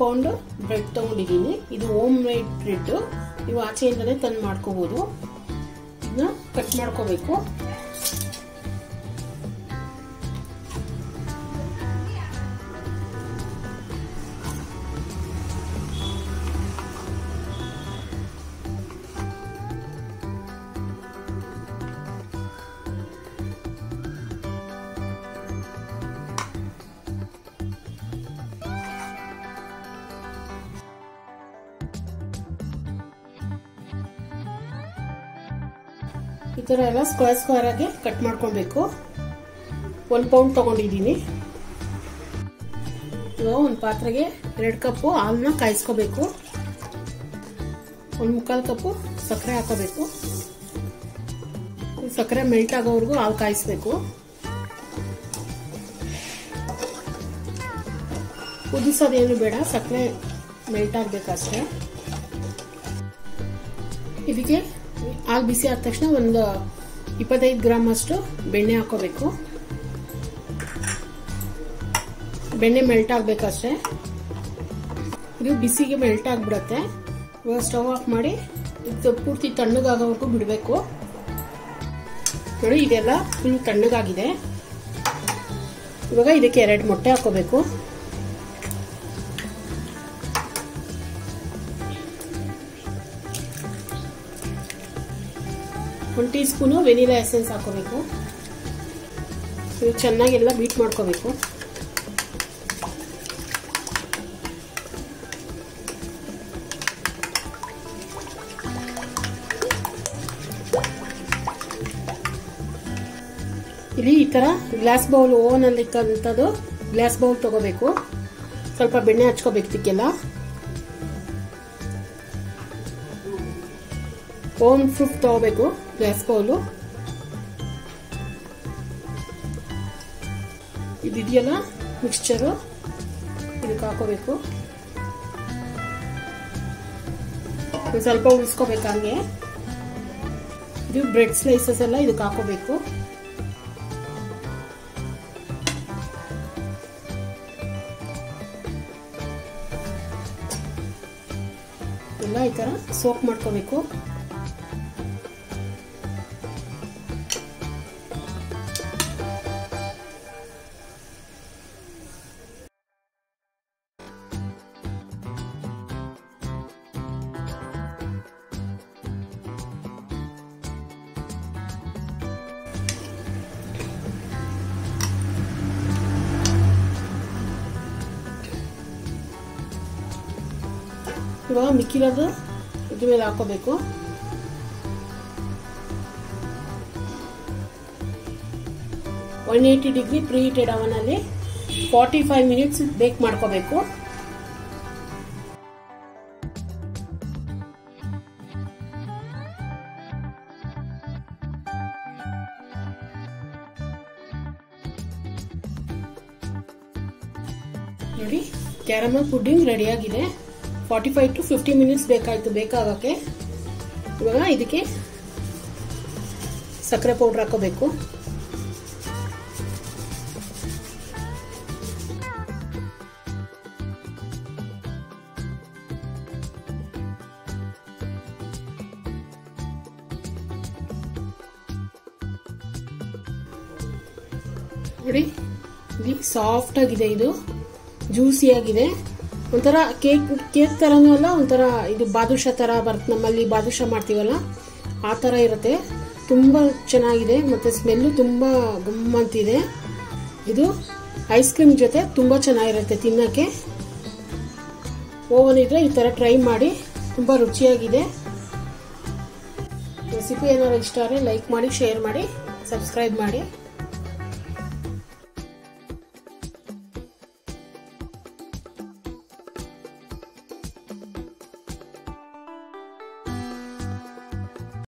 Pound bread ತಗೊಂಡಿದ್ದೀನಿ. ಇದು home made bread. ನೀವು ಆಚೆಯಿಂದನೇ ತಂದು ಮಾಡ್ಕೋಬಹುದು. ಇದನ್ನ ಕಟ್ ಮಾಡ್ಕೋಬೇಕು. ಈ ತರ ಎಲ್ಲ ಸ್ಕ್ವೇರ್ ಆಗಿ ಕಟ್ ಮಾಡ್ಕೊಬೇಕು. 1 ಪೌಂಡ್ ತಗೊಂಡಿದ್ದೀನಿ. ಇವಾಗ ಒಂದು ಪಾತ್ರೆಗೆ 2 ಕಪ್ ಹಾಲನ್ನ ಕಾಯಿಸ್ಕೋಬೇಕು. 1/4 ಕಪ್ ಸಕ್ಕರೆ ಹಾಕೋಬೇಕು. ಸಕ್ಕರೆ ಮೆಲ್ಟ್ ಆಗೋವರೆಗೂ ಹಾಲು ಕಾಯಿಸ್ಬೇಕು. ಕುದಿಸೋದೇನು ಬೇಡ, ಸಕ್ಕರೆ ಮೆಲ್ಟ್ ಆಗ್ಬೇಕಷ್ಟೇ. ಇದಕ್ಕೆ ಹಾಲು ಬಿಸಿ ಆದ ತಕ್ಷಣ ಒಂದು 25 ಗ್ರಾಮ್ ಅಷ್ಟು ಬೆಣ್ಣೆ ಹಾಕೋಬೇಕು. ಬೆಣ್ಣೆ ಮೆಲ್ಟ್ ಆಗ್ಬೇಕಷ್ಟೇ. ಇದು ಬಿಸಿಗೆ ಮೆಲ್ಟ್ ಆಗ್ಬಿಡತ್ತೆ. ಇವಾಗ ಸ್ಟವ್ ಆಫ್ ಮಾಡಿ ಇದು ಪೂರ್ತಿ ತಣ್ಣಗಾಗೋವರೆಗೂ ಬಿಡಬೇಕು. ನೋಡಿ, ಇದೆಲ್ಲ ಫುಲ್ ತಣ್ಣಗಾಗಿದೆ. ಇವಾಗ ಇದಕ್ಕೆ 2 ಮೊಟ್ಟೆ ಹಾಕೋಬೇಕು. ಒಂದು ಟೀ ಸ್ಪೂನು ವೆನಿಲಾ ಎಸೆನ್ಸ್ ಹಾಕೋಬೇಕು. ಇದು ಚೆನ್ನಾಗೆಲ್ಲ ಬೀಟ್ ಮಾಡ್ಕೋಬೇಕು. ಇಲ್ಲಿ ಈ ತರ ಗ್ಲಾಸ್ ಬೌಲ್, ಓವನ್ ಅಲ್ಲಿ ಇಕ್ಕಂತದ್ದು ಗ್ಲಾಸ್ ಬೌಲ್ ತಗೋಬೇಕು. ಸ್ವಲ್ಪ ಬೆಣ್ಣೆ ಹಚ್ಕೋಬೇಕು ಇದಕ್ಕೆಲ್ಲ. ಓವನ್ ಪ್ರೂಫ್ ತಗೋಬೇಕು ಗ್ಲಾಸ್ ಬೌಲು. ಇದೆಯಲ್ಲ ಮಿಕ್ಸ್ಚರು, ಇದಕ್ಕೆ ಹಾಕೋಬೇಕು. ಸ್ವಲ್ಪ ಉಳಿಸ್ಕೋಬೇಕು. ಹಂಗೆ ಇದು ಬ್ರೆಡ್ ಸ್ಲೈಸಸ್ ಎಲ್ಲ ಇದಕ್ಕೆ ಹಾಕೋಬೇಕು. ಎಲ್ಲ ಈ ತರ ಸೋಕ್ ಮಾಡ್ಕೋಬೇಕು. ಇವಾಗ ಮಿಕ್ಕಿರೋದು ಇದ್ರ ಮೇಲೆ ಹಾಕೋಬೇಕು. ಒನ್ 180 ಡಿಗ್ರಿ ಪ್ರೀ ಹೀಟೆಡ್ ಅವನ್ ಅಲ್ಲಿ 45 ಮಿನಿಟ್ಸ್ ಬೇಕ್ ಮಾಡ್ಕೋಬೇಕು. ನೋಡಿ, ಕ್ಯಾರಮಲ್ ಪುಡ್ಡಿಂಗ್ ರೆಡಿ ಆಗಿದೆ. 45 to 50 ಮಿನಿಟ್ಸ್ ಬೇಕಾಯ್ತು ಬೇಕಾಗಕ್ಕೆ. ಇವಾಗ ಇದಕ್ಕೆ ಸಕ್ಕರೆ ಪೌಡರ್ ಹಾಕೋಬೇಕು. ನೋಡಿ, ಇಲ್ಲಿ ಸಾಫ್ಟ್ ಆಗಿದೆ, ಇದು ಜ್ಯೂಸಿ ಆಗಿದೆ. ಒಂಥರ ಕೇಕ್ ತರನೂ ಅಲ್ಲ, ಒಂಥರ ಇದು ಬಾದುಷಾ ತರ ಬರುತ್ತೆ. ನಮ್ಮಲ್ಲಿ ಬಾದುಷಾ ಮಾಡ್ತೀವಲ್ಲ ಆ ತರ ಇರುತ್ತೆ. ತುಂಬಾ ಚೆನ್ನಾಗಿದೆ. ಮತ್ತೆ ಸ್ಮೆಲ್ಲು ತುಂಬಾ ಗಮ್ಮಂತಿದೆ. ಇದು ಐಸ್ ಕ್ರೀಮ್ ಜೊತೆ ತುಂಬಾ ಚೆನ್ನಾಗಿರುತ್ತೆ ತಿನ್ನಕ್ಕೆ. ಓವನ್ ಇದ್ರೆ ಈ ತರ ಟ್ರೈ ಮಾಡಿ, ತುಂಬಾ ರುಚಿಯಾಗಿದೆ. ರೆಸಿಪಿ ಏನಾದ್ರು ಇಷ್ಟ ಆದರೆ ಲೈಕ್ ಮಾಡಿ, ಶೇರ್ ಮಾಡಿ, ಸಬ್ಸ್ಕ್ರೈಬ್ ಮಾಡಿ.